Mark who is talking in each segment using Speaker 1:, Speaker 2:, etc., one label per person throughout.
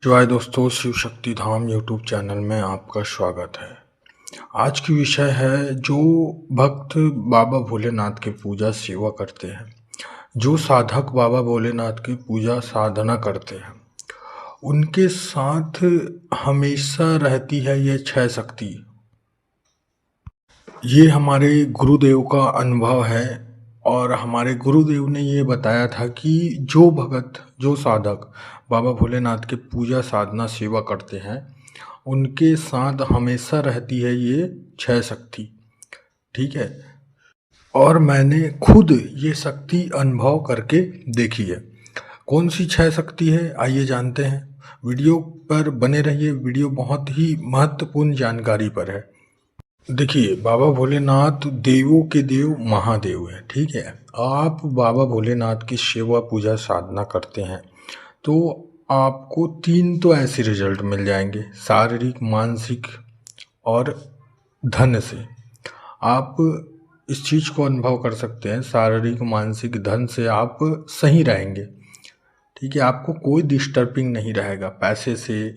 Speaker 1: जय दोस्तों, Shiv Shakti Dham YouTube channel में आपका स्वागत है। आज की विषय है जो भक्त बाबा भोलेनाथ की पूजा सेवा करते हैं, जो साधक बाबा भोलेनाथ की पूजा साधना करते हैं, उनके साथ हमेशा रहती है ये छह शक्ति। ये हमारे गुरुदेव का अनुभव है और हमारे गुरुदेव ने ये बताया था कि जो भगत, जो साधक बाबा भोलेनाथ की पूजा साधना सेवा करते हैं, उनके साथ हमेशा रहती है ये छह शक्ति। ठीक है। और मैंने खुद ये शक्ति अनुभव करके देखी है। कौन सी छह शक्ति है, आइए जानते हैं। वीडियो पर बने रहिए, वीडियो बहुत ही महत्वपूर्ण जानकारी पर है। देखिए, बाबा भोलेनाथ देवों के देव महादेव है। ठीक है। आप बाबा भोलेनाथ की सेवा पूजा साधना करते हैं तो आपको तीन तो ऐसे रिजल्ट मिल जाएंगे, शारीरिक, मानसिक और धन से। आप इस चीज़ को अनुभव कर सकते हैं, शारीरिक, मानसिक, धन से आप सही रहेंगे। ठीक है। आपको कोई डिस्टर्बिंग नहीं रहेगा, पैसे से,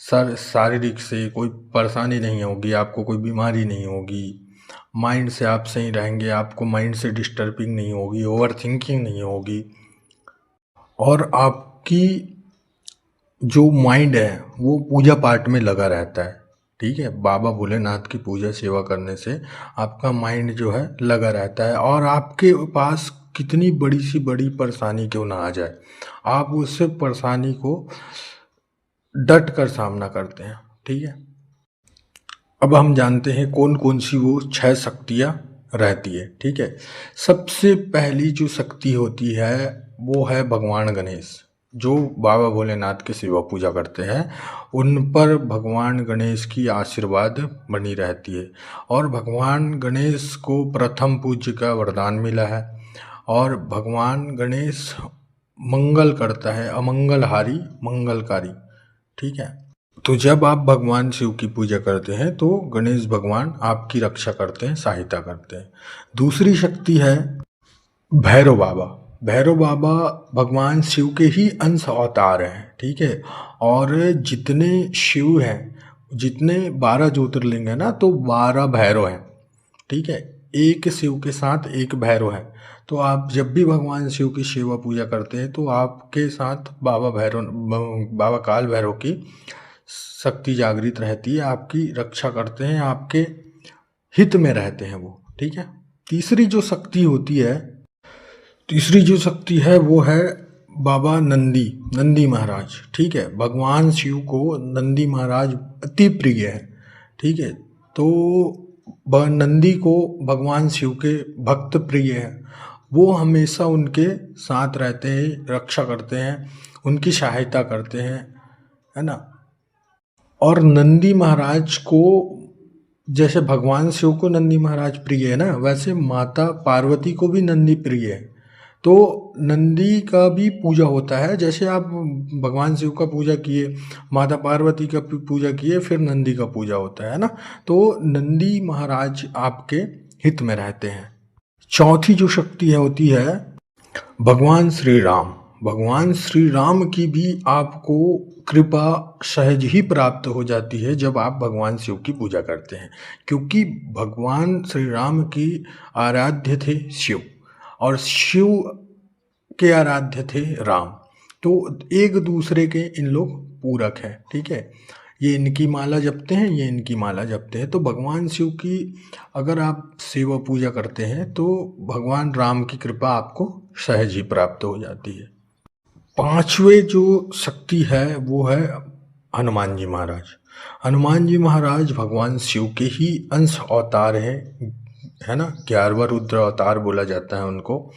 Speaker 1: शारीरिक से कोई परेशानी नहीं होगी, आपको कोई बीमारी नहीं होगी। माइंड से आप सही रहेंगे, आपको माइंड से डिस्टर्बिंग नहीं होगी, ओवर थिंकिंग नहीं होगी। और आपकी जो माइंड है वो पूजा पाठ में लगा रहता है। ठीक है। बाबा भोलेनाथ की पूजा सेवा करने से आपका माइंड जो है लगा रहता है, और आपके पास कितनी बड़ी सी बड़ी परेशानी क्यों ना आ जाए, आप उस परेशानी को डट कर सामना करते हैं। ठीक है। अब हम जानते हैं कौन कौन सी वो छह शक्तियाँ रहती है। ठीक है। सबसे पहली जो शक्ति होती है वो है भगवान गणेश। जो बाबा भोलेनाथ की सेवा पूजा करते हैं उन पर भगवान गणेश की आशीर्वाद बनी रहती है, और भगवान गणेश को प्रथम पूज्य का वरदान मिला है। और भगवान गणेश मंगल करता है, अमंगलहारी मंगलकारी। ठीक है। तो जब आप भगवान शिव की पूजा करते हैं तो गणेश भगवान आपकी रक्षा करते हैं, सहायता करते हैं। दूसरी शक्ति है भैरव बाबा। भैरव बाबा भगवान शिव के ही अंश अवतार हैं। ठीक है। और जितने शिव हैं, जितने 12 ज्योतिर्लिंग हैं ना, तो 12 भैरव हैं। ठीक है। एक शिव के साथ एक भैरव है। तो आप जब भी भगवान शिव की सेवा पूजा करते हैं तो आपके साथ बाबा काल भैरव की शक्ति जागृत रहती है, आपकी रक्षा करते हैं, आपके हित में रहते हैं वो। ठीक है। तीसरी जो शक्ति है वो है बाबा नंदी महाराज। ठीक है। भगवान शिव को नंदी महाराज अति प्रिय है। ठीक है। तो नंदी को भगवान शिव के भक्त प्रिय है, वो हमेशा उनके साथ रहते हैं, रक्षा करते हैं, उनकी सहायता करते हैं, है ना। और नंदी महाराज को, जैसे भगवान शिव को नंदी महाराज प्रिय है ना, वैसे माता पार्वती को भी नंदी प्रिय है। तो नंदी का भी पूजा होता है। जैसे आप भगवान शिव का पूजा किए, माता पार्वती का पूजा किए, फिर नंदी का पूजा होता है ना। तो नंदी महाराज आपके हित में रहते हैं। चौथी जो शक्ति होती है भगवान श्री राम। भगवान श्री राम की भी आपको कृपा सहज ही प्राप्त हो जाती है जब आप भगवान शिव की पूजा करते हैं, क्योंकि भगवान श्री राम की आराध्य थे शिव, और शिव के आराध्य थे राम। तो एक दूसरे के इन लोग पूरक हैं। ठीक है। ये इनकी माला जपते हैं, ये इनकी माला जपते हैं। तो भगवान शिव की अगर आप सेवा पूजा करते हैं तो भगवान राम की कृपा आपको सहज ही प्राप्त हो जाती है। पांचवें जो शक्ति है वो है हनुमान जी महाराज। हनुमान जी महाराज भगवान शिव के ही अंश अवतार हैं, है ना। 11वां रुद्र अवतार बोला जाता है उनको।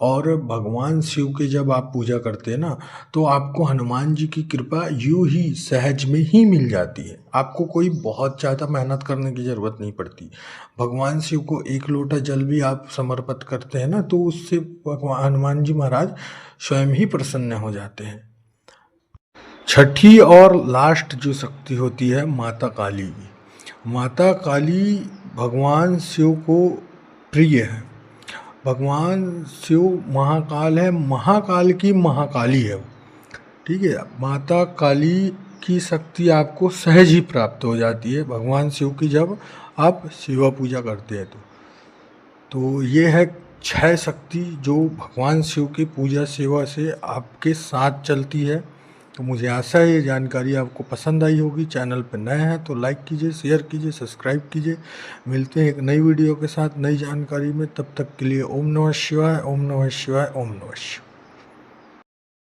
Speaker 1: और भगवान शिव के जब आप पूजा करते हैं ना, तो आपको हनुमान जी की कृपा यूं ही सहज में ही मिल जाती है। आपको कोई बहुत ज़्यादा मेहनत करने की ज़रूरत नहीं पड़ती। भगवान शिव को एक लोटा जल भी आप समर्पित करते हैं ना, तो उससे भगवान हनुमान जी महाराज स्वयं ही प्रसन्न हो जाते हैं। छठी और लास्ट जो शक्ति होती है माता काली की। माता काली भगवान शिव को प्रिय है। भगवान शिव महाकाल है, महाकाल की महाकाली है वो। ठीक है। माता काली की शक्ति आपको सहज ही प्राप्त हो जाती है भगवान शिव की जब आप सेवा पूजा करते हैं तो ये है 6 शक्ति जो भगवान शिव की पूजा सेवा से आपके साथ चलती है। तो मुझे आशा है ये जानकारी आपको पसंद आई होगी। चैनल पर नए हैं तो लाइक कीजिए, शेयर कीजिए, सब्सक्राइब कीजिए। मिलते हैं एक नई वीडियो के साथ नई जानकारी में। तब तक के लिए ओम नमः शिवाय, ओम नमः शिवाय, ओम नमः शिवाय।